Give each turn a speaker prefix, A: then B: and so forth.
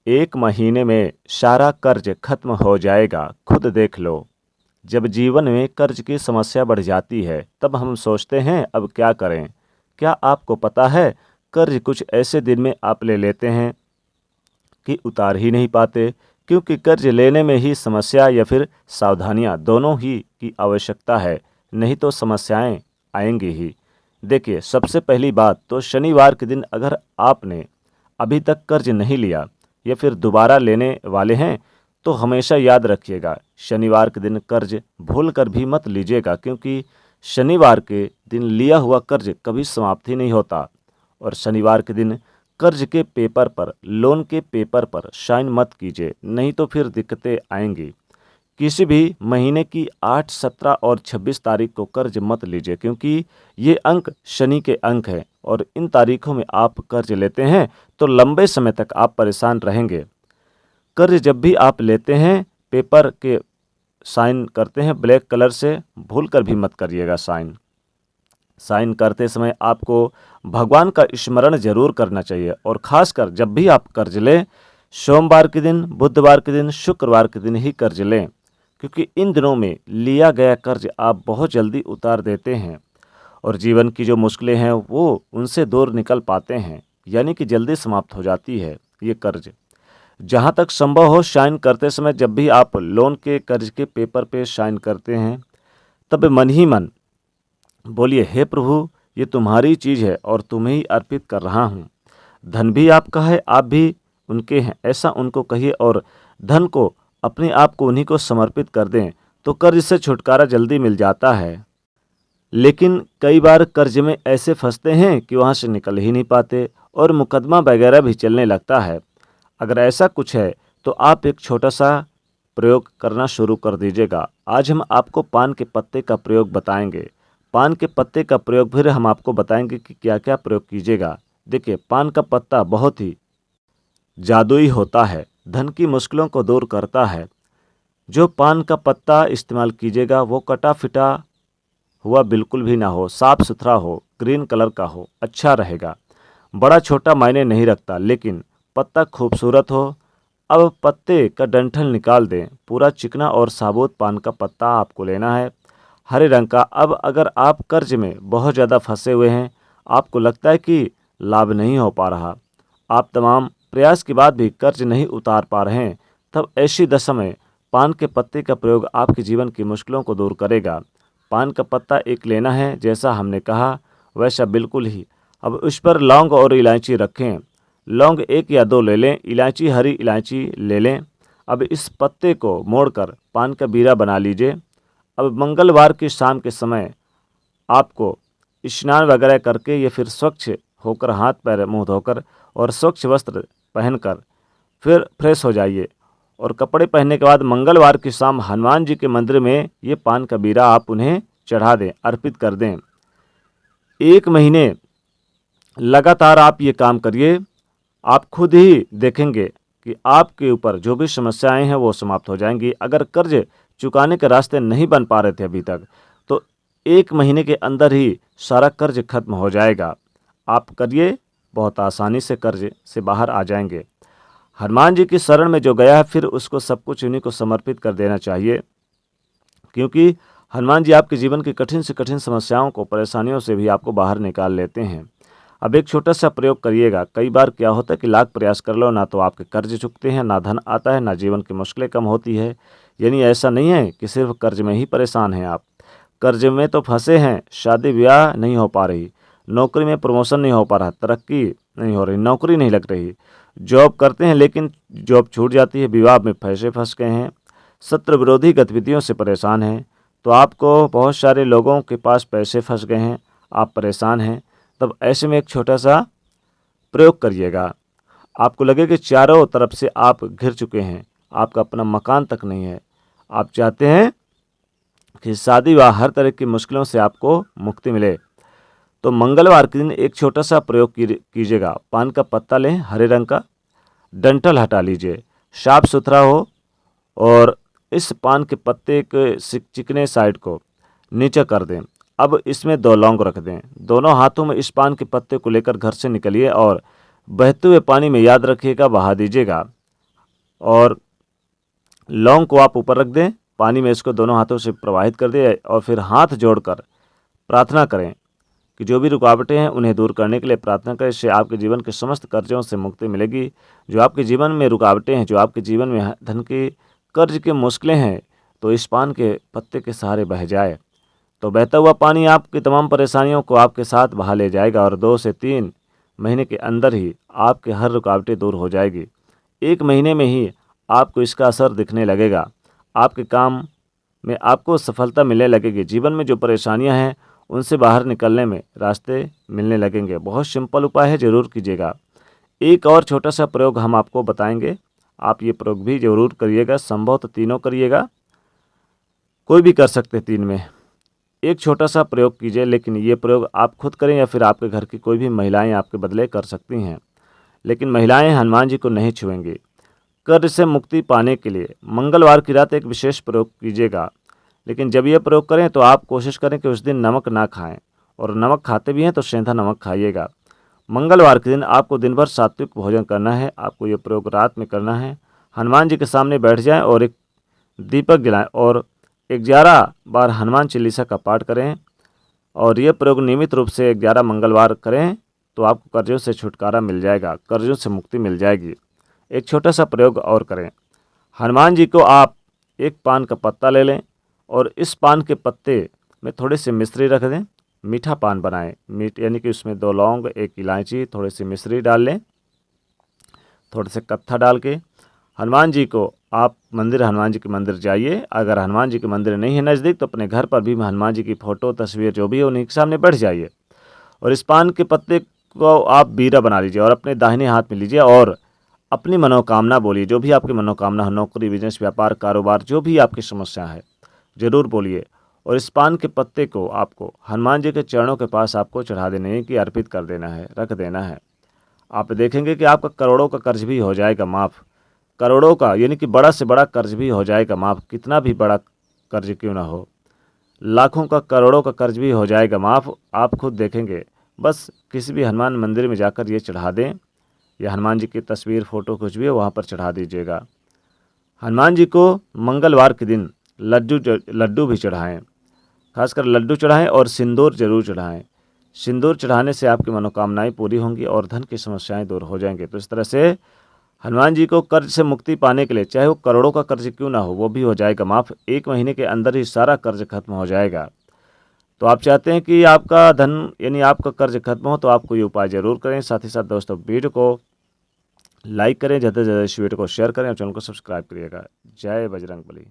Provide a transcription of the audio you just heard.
A: 1 महीने में सारा कर्ज खत्म हो जाएगा, खुद देख लो। जब जीवन में कर्ज की समस्या बढ़ जाती है, तब हम सोचते हैं अब क्या करें। क्या आपको पता है, कर्ज कुछ ऐसे दिन में आप ले लेते हैं कि उतार ही नहीं पाते, क्योंकि कर्ज लेने में ही समस्या या फिर सावधानियां दोनों ही की आवश्यकता है, नहीं तो समस्याएं आएंगी ही। देखिए, सबसे पहली बात तो शनिवार के दिन अगर आपने अभी तक कर्ज नहीं लिया या फिर दोबारा लेने वाले हैं, तो हमेशा याद रखिएगा, शनिवार के दिन कर्ज भूल कर भी मत लीजिएगा, क्योंकि शनिवार के दिन लिया हुआ कर्ज कभी समाप्त ही नहीं होता। और शनिवार के दिन कर्ज के पेपर पर, लोन के पेपर पर साइन मत कीजिए, नहीं तो फिर दिक्कतें आएंगी। किसी भी महीने की 8, 17 और 26 तारीख को कर्ज मत लीजिए, क्योंकि ये अंक शनि के अंक हैं और इन तारीखों में आप कर्ज लेते हैं तो लंबे समय तक आप परेशान रहेंगे। कर्ज जब भी आप लेते हैं, पेपर के साइन करते हैं ब्लैक कलर से, भूल कर भी मत करिएगा साइन। साइन करते समय आपको भगवान का स्मरण जरूर करना चाहिए, और खासकर जब भी आप कर्ज लें, सोमवार के दिन, बुधवार के दिन, शुक्रवार के दिन ही कर्ज लें, क्योंकि इन दिनों में लिया गया कर्ज आप बहुत जल्दी उतार देते हैं और जीवन की जो मुश्किलें हैं वो उनसे दूर निकल पाते हैं, यानी कि जल्दी समाप्त हो जाती है ये कर्ज। जहाँ तक संभव हो, साइन करते समय जब भी आप लोन के कर्ज के पेपर पे साइन करते हैं, तब मन ही मन बोलिए, हे प्रभु, ये तुम्हारी चीज़ है और तुम्हें ही अर्पित कर रहा हूँ। धन भी आपका है, आप भी उनके हैं, ऐसा उनको कहिए और धन को, अपने आप को उन्हीं को समर्पित कर दें, तो कर्ज से छुटकारा जल्दी मिल जाता है। लेकिन कई बार कर्ज में ऐसे फंसते हैं कि वहाँ से निकल ही नहीं पाते और मुकदमा वगैरह भी चलने लगता है। अगर ऐसा कुछ है तो आप एक छोटा सा प्रयोग करना शुरू कर दीजिएगा। आज हम आपको पान के पत्ते का प्रयोग बताएंगे। पान के पत्ते का प्रयोग फिर हम आपको बताएंगे कि क्या क्या प्रयोग कीजिएगा। देखिए, पान का पत्ता बहुत ही जादुई होता है, धन की मुश्किलों को दूर करता है। जो पान का पत्ता इस्तेमाल कीजिएगा वो कटा फिटा हुआ बिल्कुल भी ना हो, साफ सुथरा हो, ग्रीन कलर का हो, अच्छा रहेगा। बड़ा छोटा मायने नहीं रखता, लेकिन पत्ता खूबसूरत हो। अब पत्ते का डंठल निकाल दें। पूरा चिकना और साबुत पान का पत्ता आपको लेना है, हरे रंग का। अब अगर आप कर्ज में बहुत ज़्यादा फंसे हुए हैं, आपको लगता है कि लाभ नहीं हो पा रहा, आप तमाम प्रयास के बाद भी कर्ज नहीं उतार पा रहे हैं, तब ऐसी दशा में पान के पत्ते का प्रयोग आपके जीवन की मुश्किलों को दूर करेगा। पान का पत्ता एक लेना है, जैसा हमने कहा वैसा बिल्कुल ही। अब उस पर लौंग और इलायची रखें। लौंग 1 या 2 ले लें, इलायची, हरी इलायची ले लें। अब इस पत्ते को मोड़कर पान का बीरा बना लीजिए। अब मंगलवार की शाम के समय आपको स्नान वगैरह करके या फिर स्वच्छ होकर, हाथ पैर मुंह धोकर और स्वच्छ वस्त्र पहनकर फिर फ्रेश हो जाइए, और कपड़े पहनने के बाद मंगलवार की शाम हनुमान जी के मंदिर में ये पान का बीरा आप उन्हें चढ़ा दें, अर्पित कर दें। 1 महीने लगातार आप ये काम करिए, आप खुद ही देखेंगे कि आपके ऊपर जो भी समस्याएं हैं वो समाप्त हो जाएंगी। अगर कर्ज चुकाने के रास्ते नहीं बन पा रहे थे अभी तक, तो 1 महीने के अंदर ही सारा कर्ज खत्म हो जाएगा। आप करिए, बहुत आसानी से कर्ज से बाहर आ जाएंगे। हनुमान जी की शरण में जो गया है, फिर उसको सब कुछ उन्हीं को समर्पित कर देना चाहिए, क्योंकि हनुमान जी आपके जीवन की कठिन से कठिन समस्याओं को, परेशानियों से भी आपको बाहर निकाल लेते हैं। अब एक छोटा सा प्रयोग करिएगा। कई बार क्या होता है कि लाख प्रयास कर लो, ना तो आपके कर्ज चुकते हैं, ना धन आता है, ना जीवन की मुश्किलें कम होती है। यानी ऐसा नहीं है कि सिर्फ कर्ज में ही परेशान हैं आप, कर्ज में तो फंसे हैं, शादी ब्याह नहीं हो पा रही, नौकरी में प्रमोशन नहीं हो पा रहा, तरक्की नहीं हो रही, नौकरी नहीं लग रही, जॉब करते हैं लेकिन जॉब छूट जाती है, विवाह में पैसे फंस गए हैं, सत्र विरोधी गतिविधियों से परेशान हैं, तो आपको बहुत सारे लोगों के पास पैसे फंस गए हैं, आप परेशान हैं। तब ऐसे में एक छोटा सा प्रयोग करिएगा। आपको लगे कि चारों तरफ से आप घिर चुके हैं, आपका अपना मकान तक नहीं है, आप चाहते हैं कि शादी व हर तरह की मुश्किलों से आपको मुक्ति मिले, तो मंगलवार के दिन एक छोटा सा प्रयोग कीजिएगा। पान का पत्ता लें, हरे रंग का, डंठल हटा लीजिए, साफ सुथरा हो, और इस पान के पत्ते के चिकने साइड को नीचे कर दें। अब इसमें 2 लौंग रख दें। दोनों हाथों में इस पान के पत्ते को लेकर घर से निकलिए और बहते हुए पानी में, याद रखिएगा, बहा दीजिएगा। और लौंग को आप ऊपर रख दें, पानी में इसको दोनों हाथों से प्रवाहित कर दें और फिर हाथ जोड़कर प्रार्थना करें कि जो भी रुकावटें हैं उन्हें दूर करने के लिए प्रार्थना करें। इससे आपके जीवन के समस्त कर्जों से मुक्ति मिलेगी। जो आपके जीवन में रुकावटें हैं, जो आपके जीवन में धन के कर्ज की मुश्किलें हैं, तो इस पान के पत्ते के सहारे बह जाए तो बहता हुआ पानी आपकी तमाम परेशानियों को आपके साथ बहा ले जाएगा और 2 से 3 महीने के अंदर ही आपके हर रुकावटें दूर हो जाएगी। 1 महीने में ही आपको इसका असर दिखने लगेगा। आपके काम में आपको सफलता मिलने लगेगी। जीवन में जो परेशानियां हैं उनसे बाहर निकलने में रास्ते मिलने लगेंगे। बहुत सिंपल उपाय है, ज़रूर कीजिएगा। एक और छोटा सा प्रयोग हम आपको बताएंगे, आप ये प्रयोग भी ज़रूर करिएगा। संभव तो तीनों करिएगा, कोई भी कर सकते 3 में। एक छोटा सा प्रयोग कीजिए, लेकिन ये प्रयोग आप खुद करें या फिर आपके घर की कोई भी महिलाएं आपके बदले कर सकती हैं। लेकिन महिलाएं हनुमान जी को नहीं छुएंगी। कर्ज से मुक्ति पाने के लिए मंगलवार की रात एक विशेष प्रयोग कीजिएगा। लेकिन जब यह प्रयोग करें तो आप कोशिश करें कि उस दिन नमक ना खाएं, और नमक खाते भी हैं तो सेंधा नमक खाइएगा। मंगलवार के दिन आपको दिन भर सात्विक भोजन करना है। आपको ये प्रयोग रात में करना है। हनुमान जी के सामने बैठ जाएं और एक दीपक जलाएं और 11 बार हनुमान चालीसा का पाठ करें। और ये प्रयोग नियमित रूप से 11 मंगलवार करें तो आपको कर्जों से छुटकारा मिल जाएगा, कर्जों से मुक्ति मिल जाएगी। एक छोटा सा प्रयोग और करें। हनुमान जी को आप एक पान का पत्ता ले लें और इस पान के पत्ते में थोड़ी सी मिश्री रख दें। मीठा पान बनाएं, यानी कि उसमें 2 लौंग, 1 इलायची, थोड़ी सी मिश्री डाल लें, थोड़े से कत्था डाल के हनुमान जी को आप हनुमान जी के मंदिर जाइए। अगर हनुमान जी के मंदिर नहीं है नज़दीक तो अपने घर पर भी हनुमान जी की फ़ोटो, तस्वीर जो भी है उन्हीं के सामने बैठ जाइए और इस पान के पत्ते को आप बीरा बना लीजिए और अपने दाहिने हाथ में लीजिए और अपनी मनोकामना बोलिए। जो भी आपकी मनोकामना हो, नौकरी, बिजनेस, व्यापार, कारोबार, जो भी आपकी समस्या है ज़रूर बोलिए। और इस पान के पत्ते को आपको हनुमान जी के चरणों के पास आपको चढ़ा देना है कि अर्पित कर देना है, रख देना है। आप देखेंगे कि आपका करोड़ों का कर्ज भी हो जाएगा माफ़। करोड़ों का, यानी कि बड़ा से बड़ा कर्ज भी हो जाएगा माफ़। कितना भी बड़ा कर्ज क्यों ना हो, लाखों का, करोड़ों का कर्ज भी हो जाएगा माफ़। आप खुद देखेंगे। बस किसी भी हनुमान मंदिर में जाकर ये चढ़ा दें, या हनुमान जी की तस्वीर, फ़ोटो कुछ भी है वहाँ पर चढ़ा दीजिएगा। हनुमान जी को मंगलवार के दिन लड्डू भी चढ़ाएं, खासकर लड्डू चढ़ाएं और सिंदूर जरूर चढ़ाएं। सिंदूर चढ़ाने से आपकी मनोकामनाएं पूरी होंगी और धन की समस्याएं दूर हो जाएंगे। तो इस तरह से हनुमान जी को कर्ज से मुक्ति पाने के लिए, चाहे वो करोड़ों का कर्ज क्यों ना हो, वो भी हो जाएगा माफ़। 1 महीने के अंदर ही सारा कर्ज खत्म हो जाएगा। तो आप चाहते हैं कि आपका धन, यानी आपका कर्ज खत्म हो, तो आपको ये उपाय ज़रूर करें। साथ ही साथ दोस्तों, वीडियो को लाइक करें, ज़्यादा से ज़्यादा इस वीडियो को शेयर करें और चैनल को सब्सक्राइब करिएगा। जय बजरंगबली।